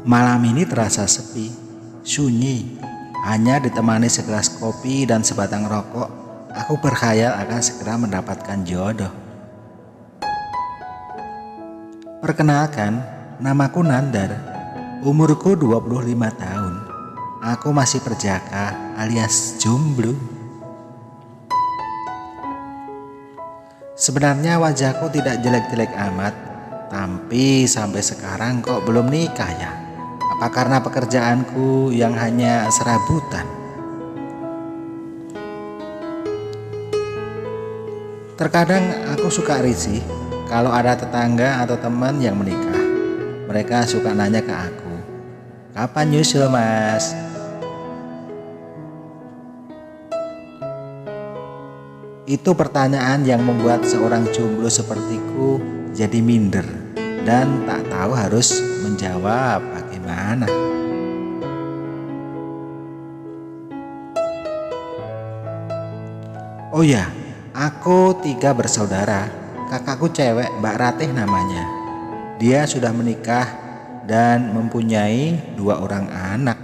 Malam ini terasa sepi, sunyi, hanya ditemani segelas kopi dan sebatang rokok. Aku berkhayal akan segera mendapatkan jodoh. Perkenalkan, namaku Nandar. Umurku 25 tahun. Aku masih perjaka alias jomblo. Sebenarnya wajahku tidak jelek-jelek amat, tapi sampai sekarang kok belum nikah ya? Apa karena pekerjaanku yang hanya serabutan? Terkadang aku suka risih kalau ada tetangga atau teman yang menikah. Mereka suka nanya ke aku, "Kapan nyusul, Mas?" Itu pertanyaan yang membuat seorang jomblo sepertiku jadi minder dan tak tahu harus menjawab bagaimana. Oh ya, aku 3 bersaudara. Kakakku cewek, Mbak Ratih namanya. Dia sudah menikah dan mempunyai 2 orang anak.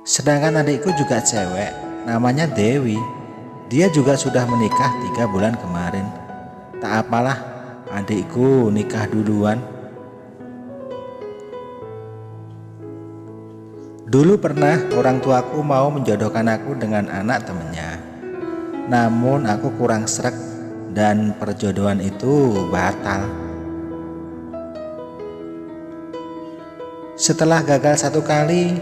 Sedangkan adikku juga cewek, namanya Dewi. Dia juga sudah menikah 3 bulan kemarin. Tak apalah, adikku nikah duluan. Dulu pernah orang tuaku mau menjodohkan aku dengan anak temannya. Namun aku kurang srek dan perjodohan itu batal. Setelah gagal 1 kali,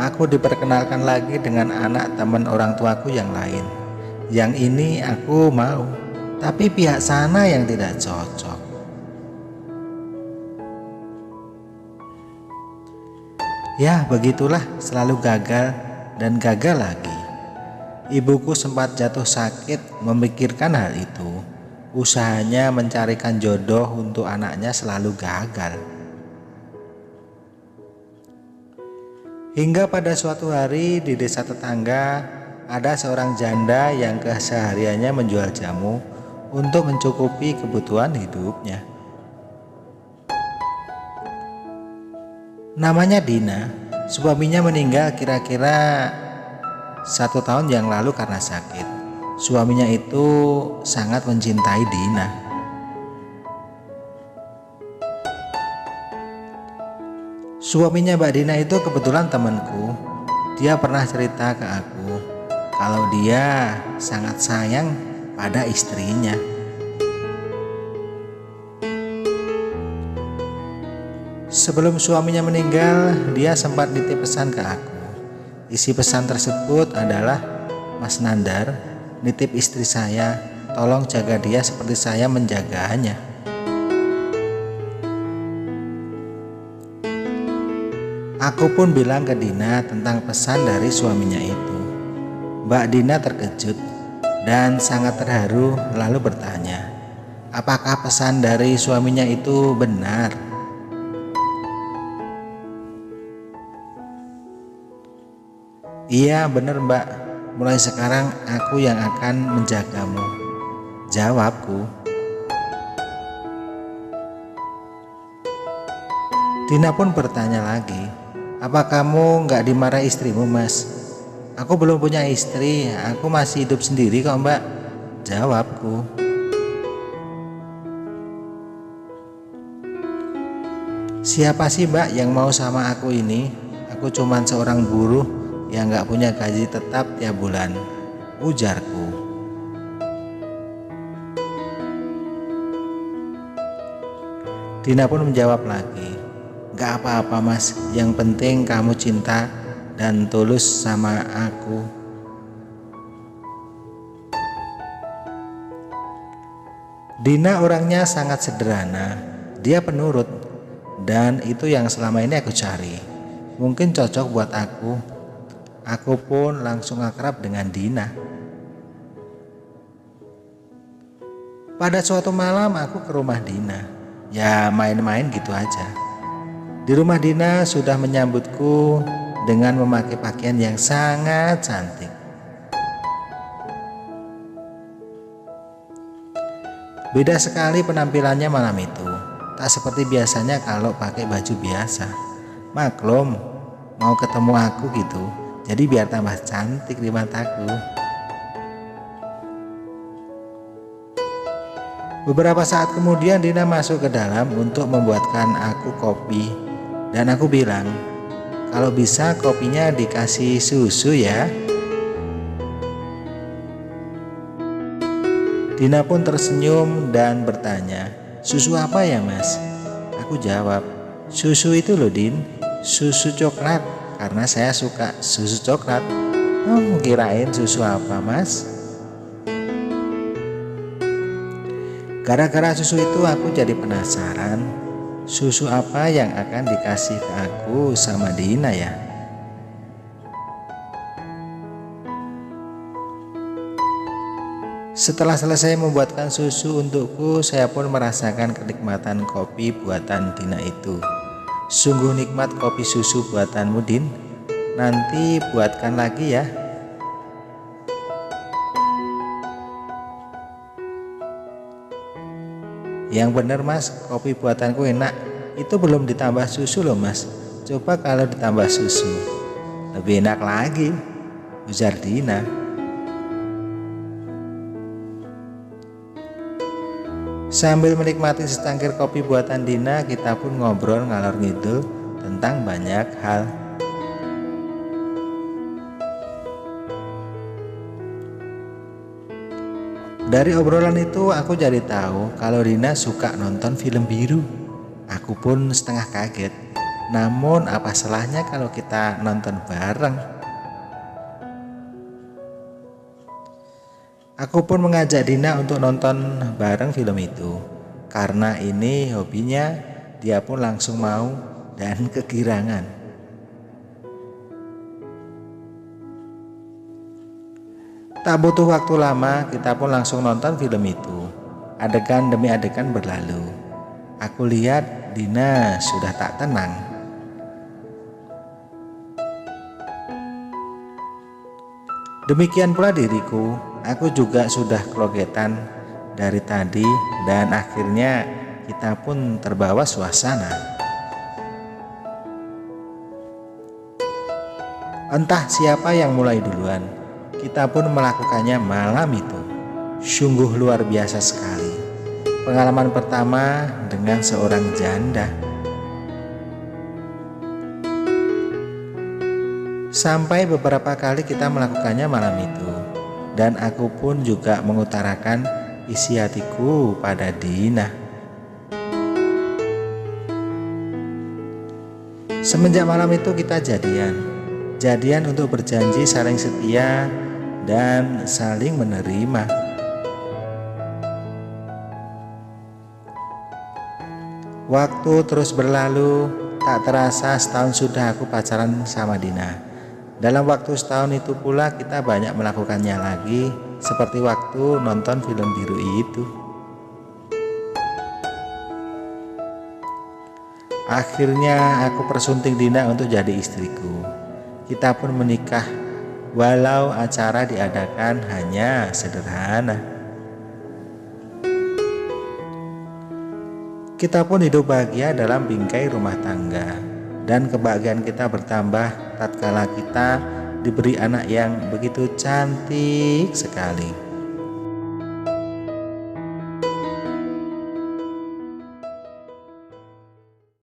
aku diperkenalkan lagi dengan anak teman orang tuaku yang lain. Yang ini aku mau, tapi pihak sana yang tidak cocok. Ya begitulah, selalu gagal dan gagal lagi. Ibuku sempat jatuh sakit memikirkan hal itu. Usahanya mencarikan jodoh untuk anaknya selalu gagal. Hingga pada suatu hari di desa tetangga ada seorang janda yang kesehariannya menjual jamu untuk mencukupi kebutuhan hidupnya. Namanya Dina. Suaminya meninggal kira-kira 1 tahun yang lalu karena sakit. Suaminya itu sangat mencintai Dina. Suaminya Mbak Dina itu kebetulan temanku. Dia pernah cerita ke aku kalau dia sangat sayang pada istrinya. Sebelum suaminya meninggal, dia sempat nitip pesan ke aku. Isi pesan tersebut adalah, "Mas Nandar, nitip istri saya, tolong jaga dia seperti saya menjaganya." Aku pun bilang ke Dina tentang pesan dari suaminya itu. Mbak Dina terkejut dan sangat terharu lalu bertanya, apakah pesan dari suaminya itu benar? "Iya benar Mbak, mulai sekarang aku yang akan menjagamu," jawabku. Dina pun bertanya lagi, "Apa kamu nggak dimarahi istrimu, Mas?" "Aku belum punya istri, aku masih hidup sendiri kok Mbak," jawabku. "Siapa sih Mbak yang mau sama aku ini? Aku cuman seorang buruh yang nggak punya gaji tetap tiap bulan," ujarku. Dina pun menjawab lagi, "Gak apa-apa Mas, yang penting kamu cinta dan tulus sama aku." Dina orangnya sangat sederhana, dia penurut, dan itu yang selama ini aku cari. Mungkin cocok buat aku. Aku pun langsung akrab dengan Dina. Pada suatu malam aku ke rumah Dina. Ya main-main gitu aja. Di rumah Dina sudah menyambutku dengan memakai pakaian yang sangat cantik. Beda sekali penampilannya malam itu. Tak seperti biasanya kalau pakai baju biasa. Maklum, mau ketemu aku gitu. Jadi biar tambah cantik di mataku. Beberapa saat kemudian Dina masuk ke dalam untuk membuatkan aku kopi. Dan aku bilang, kalau bisa kopinya dikasih susu ya. Dina pun tersenyum dan bertanya, susu apa ya mas? Aku jawab, susu itu loh Din, susu coklat, karena saya suka susu coklat. Oh, kirain susu apa mas? Gara-gara susu itu aku jadi penasaran, susu apa yang akan dikasih ke aku sama Dina ya? Setelah selesai membuatkan susu untukku, saya pun merasakan kenikmatan kopi buatan Dina itu. Sungguh nikmat kopi susu buatanmu Din. Nanti buatkan lagi ya. Yang bener mas, kopi buatanku enak. Itu belum ditambah susu loh mas. Coba kalau ditambah susu, lebih enak lagi, ujar Dina. Sambil menikmati secangkir kopi buatan Dina, kita pun ngobrol ngalor ngidul tentang banyak hal. Dari obrolan itu aku jadi tahu kalau Dina suka nonton film biru. Aku pun setengah kaget. Namun apa salahnya kalau kita nonton bareng? Aku pun mengajak Dina untuk nonton bareng film itu. Karena ini hobinya, dia pun langsung mau dan kegirangan. Tak butuh waktu lama, kita pun langsung nonton film itu. Adegan demi adegan berlalu. Aku lihat Dina sudah tak tenang. Demikian pula diriku, aku juga sudah kelogetan dari tadi dan akhirnya kita pun terbawa suasana. Entah siapa yang mulai duluan, kita pun melakukannya malam itu. Sungguh luar biasa sekali. Pengalaman pertama dengan seorang janda. Sampai beberapa kali kita melakukannya malam itu. Dan aku pun juga mengutarakan isi hatiku pada Dina. Semenjak malam itu kita jadian. Jadian untuk berjanji saling setia dan saling menerima. Waktu terus berlalu, tak terasa setahun sudah aku pacaran sama Dina. Dalam waktu setahun itu pula kita banyak melakukannya lagi, seperti waktu nonton film biru itu. Akhirnya aku persunting Dina untuk jadi istriku. Kita pun menikah, walau acara diadakan hanya sederhana. Kita pun hidup bahagia dalam bingkai rumah tangga. Dan kebahagiaan kita bertambah tatkala kita diberi anak yang begitu cantik sekali.